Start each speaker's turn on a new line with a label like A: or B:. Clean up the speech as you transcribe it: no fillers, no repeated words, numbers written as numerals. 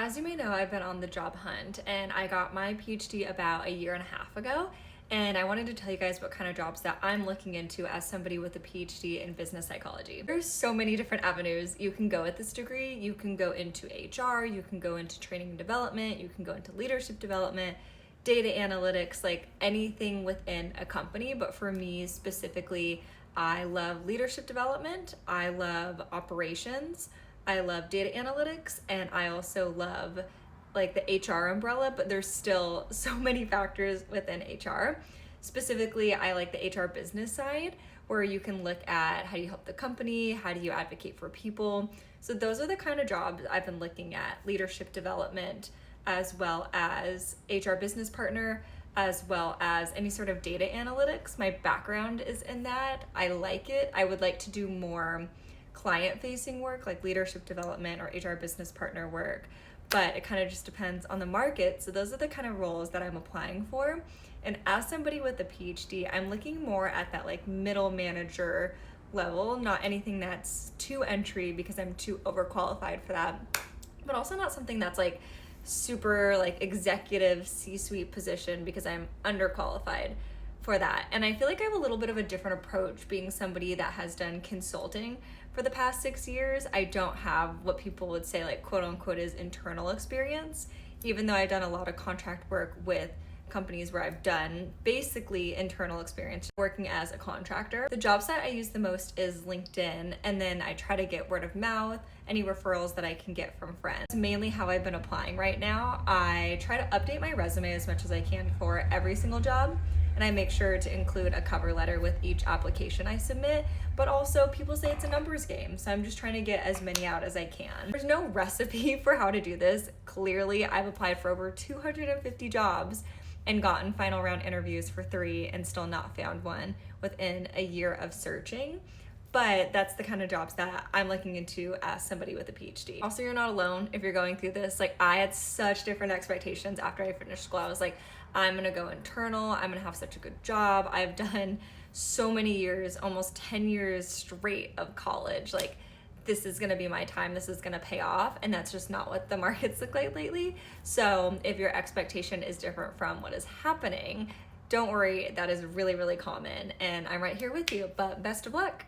A: As you may know, I've been on the job hunt and I got my PhD about a year and a half ago. And I wanted to tell you guys what kind of jobs that I'm looking into as somebody with a PhD in business psychology. There's so many different avenues you can go with this degree. You can go into HR, you can go into training and development, you can go into leadership development, data analytics, like anything within a company. But for me specifically, I love leadership development, I love operations, I love data analytics, and I also love like the HR umbrella, but there's still so many factors within HR. Specifically, I like the HR business side where you can look at how do you help the company, how do you advocate for people. So those are the kind of jobs I've been looking at: leadership development, as well as HR business partner, as well as any sort of data analytics. My background is in that. I like it. I would like to do more client-facing work like leadership development or HR business partner work, but it kind of just depends on the market. So those are the kind of roles that I'm applying for. And as somebody with a PhD, I'm looking more at that like middle manager level, not anything that's too entry because I'm too overqualified for that, but also not something that's like super like executive C-suite position because I'm underqualified for that. And I feel like I have a little bit of a different approach being somebody that has done consulting for the past 6 years. I don't have what people would say like quote unquote is internal experience, even though I've done a lot of contract work with companies where I've done basically internal experience working as a contractor. The job site I use the most is LinkedIn, and then I try to get word of mouth, any referrals that I can get from friends. It's mainly how I've been applying right now. I try to update my resume as much as I can for every single job, and I make sure to include a cover letter with each application I submit, but also people say it's a numbers game, so I'm just trying to get as many out as I can. There's no recipe for how to do this. Clearly, I've applied for over 250 jobs and gotten final round interviews for 3 and still not found one within a year of searching. But that's the kind of jobs that I'm looking into as somebody with a PhD. Also, you're not alone if you're going through this. Like, I had such different expectations after I finished school. I was like, I'm gonna go internal, I'm gonna have such a good job. I've done so many years, almost 10 years straight of college. Like, this is gonna be my time, this is gonna pay off, and that's just not what the markets look like lately. So if your expectation is different from what is happening, don't worry, that is really, really common, and I'm right here with you, but best of luck.